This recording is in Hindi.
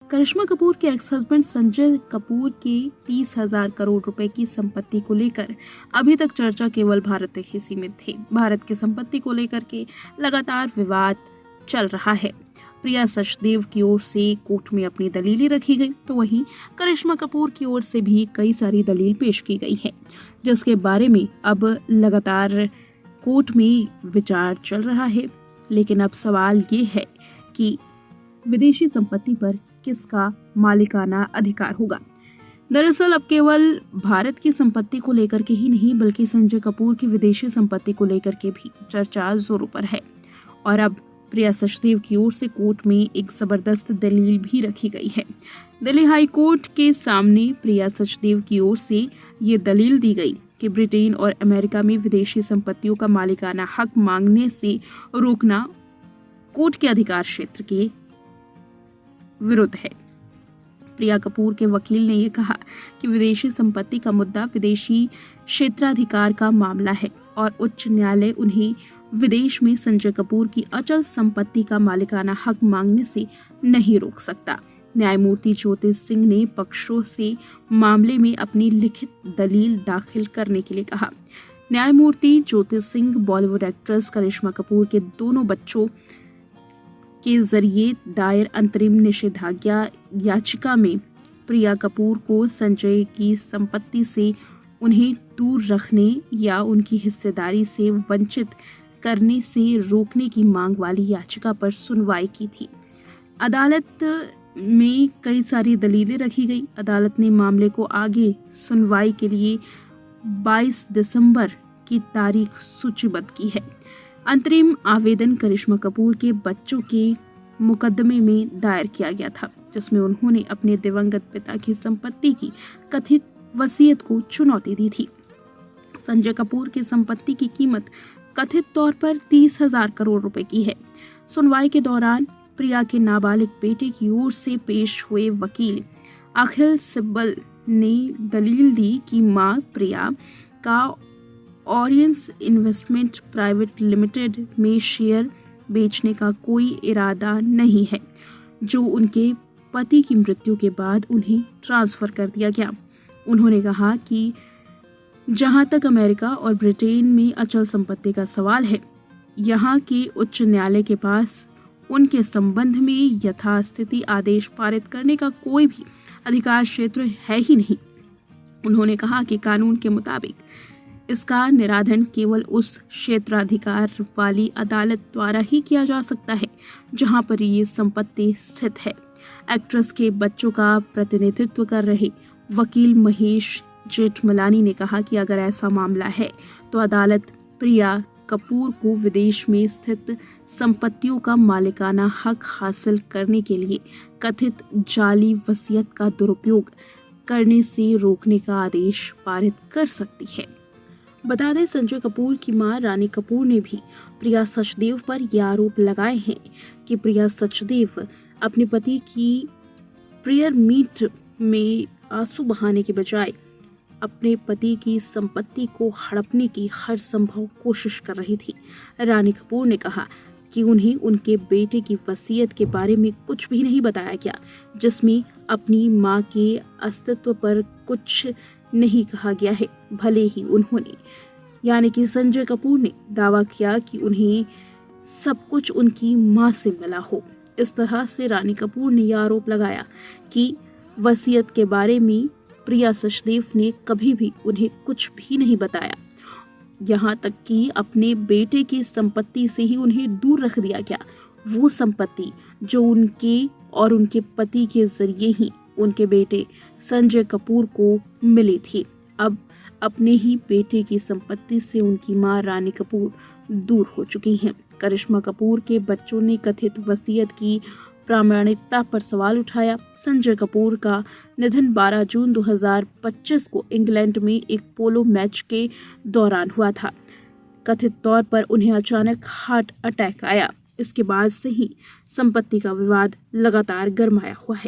करिश्मा कपूर के एक्स हस्बैंड संजय कपूर के 30,000 करोड़ रुपए की संपत्ति को लेकर अभी तक चर्चा केवल भारत तक ही सीमित थी। भारत की संपत्ति को लेकर के लगातार विवाद चल रहा है। प्रिया सचदेव की ओर से कोर्ट में अपनी दलीलें रखी गई, तो वहीं करिश्मा कपूर की ओर से भी कई सारी दलील पेश की गई है, जिसके बारे में अब लगातार कोर्ट में विचार चल रहा है। लेकिन अब सवाल ये है कि विदेशी संपत्ति पर किसका मालिकाना अधिकार होगा। दरअसल अब केवल भारत की संपत्ति को लेकर के ही नहीं, बल्कि संजय कपूर की विदेशी संपत्ति को लेकर के भी चर्चा जोरों पर है। और अब प्रिया सचदेव की ओर से कोर्ट में एक जबरदस्त दलील भी रखी गई है। दिल्ली हाई कोर्ट के सामने प्रिया सचदेव की ओर से ये दलील दी गई कि ब्रिटेन और अमेरिका में विदेशी संपत्तियों का मालिकाना हक मांगने से रोकना कोर्ट के अधिकार क्षेत्र के विरुद्ध है। प्रिया कपूर के वकील ने यह कहा कि विदेशी संपत्ति का मुद्दा विदेशी क्षेत्राधिकार का मामला है और उच्च न्यायालय उन्हें विदेश में संजय कपूर की अचल संपत्ति का मालिकाना हक मांगने से नहीं रोक सकता। न्यायमूर्ति ज्योति सिंह ने पक्षों से मामले में अपनी लिखित दलील दाखिल करने के लिए कहा। न्यायमूर्ति ज्योति सिंह बॉलीवुड एक्ट्रेस करिश्मा कपूर के दोनों बच्चों के जरिए दायर अंतरिम निषेधाज्ञा याचिका में प्रिया कपूर को संजय की संपत्ति से उन्हें दूर रखने या उनकी हिस्सेदारी से वंचित करने से रोकने की मांग वाली याचिका पर सुनवाई की थी। अदालत में कई सारी दलीलें रखी गई। अदालत ने मामले को आगे सुनवाई के लिए 22 दिसंबर की तारीख सूचीबद्ध की है। अंतरिम आवेदन करिश्मा कपूर के बच्चों के मुकदमे में दायर किया गया था, जिसमें उन्होंने अपने दिवंगत पिता की संपत्ति की कथित वसीयत को चुनौती दी थी। संजय कपूर की संपत्ति की कीमत कथित तौर पर 30,000 करोड़ रुपए की है। सुनवाई के दौरान प्रिया के नाबालिग बेटे की ओर से पेश हुए वकील अखिल सिब्बल ने दलील दी कि मां प्रिया का ओरियंस इन्वेस्टमेंट प्राइवेट लिमिटेड में शेयर बेचने का कोई इरादा नहीं है, जो उनके पति की मृत्यु के बाद उन्हें ट्रांसफर कर दिया गया। उन्होंने कहा कि जहां तक अमेरिका और ब्रिटेन में अचल संपत्ति का सवाल है, यहां के उच्च न्यायालय के पास उनके संबंध में यथास्थिति आदेश पारित करने का कोई भी अधिकार क्षेत्र है ही नहीं। उन्होंने कहा कि कानून के मुताबिक इसका निराधन केवल उस क्षेत्राधिकार वाली अदालत द्वारा ही किया जा सकता है जहां पर ये संपत्ति स्थित है। एक्ट्रेस के बच्चों का प्रतिनिधित्व कर रहे वकील महेश जेठमलानी ने कहा कि अगर ऐसा मामला है तो अदालत प्रिया कपूर को विदेश में स्थित संपत्तियों का मालिकाना हक हासिल करने के लिए कथित जाली वसीयत का दुरुपयोग करने से रोकने का आदेश पारित कर सकती है। बता दें, संजय कपूर की मां रानी कपूर ने भी प्रिया सचदेव पर यह आरोप लगाए हैं कि प्रिया सचदेव अपने पति की प्रेयर मीट में आंसू बहाने के बजाय अपने पति की संपत्ति को हड़पने की हर संभव कोशिश कर रही थी। रानी कपूर ने कहा कि उन्हें उनके बेटे की वसीयत के बारे में कुछ भी नहीं बताया गया, जिसमें अपनी मां के अस्तित्व पर कुछ नहीं कहा गया है। भले ही उन्होंने यानी कि संजय कपूर ने दावा किया कि उन्हें सब कुछ उनकी मां से मिला हो। इस तरह से रानी कपूर ने यह आरोप लगाया कि वसीयत के बारे में प्रिया सचदेव ने कभी भी उन्हें कुछ भी नहीं बताया, यहाँ तक कि अपने बेटे की संपत्ति से ही उन्हें दूर रख दिया गया। वो संपत्ति जो उनके और उनके पति के जरिए ही उनके बेटे संजय कपूर को मिली थी, अब अपने ही बेटे की संपत्ति से उनकी मां रानी कपूर दूर हो चुकी हैं। करिश्मा कपूर के बच्चों ने कथित वसीयत की प्रामाणिकता पर सवाल उठाया। संजय कपूर का निधन 12 जून 2025 को इंग्लैंड में एक पोलो मैच के दौरान हुआ था। कथित तौर पर उन्हें अचानक हार्ट अटैक आया। इसके बाद से ही संपत्ति का विवाद लगातार गरमाया हुआ है।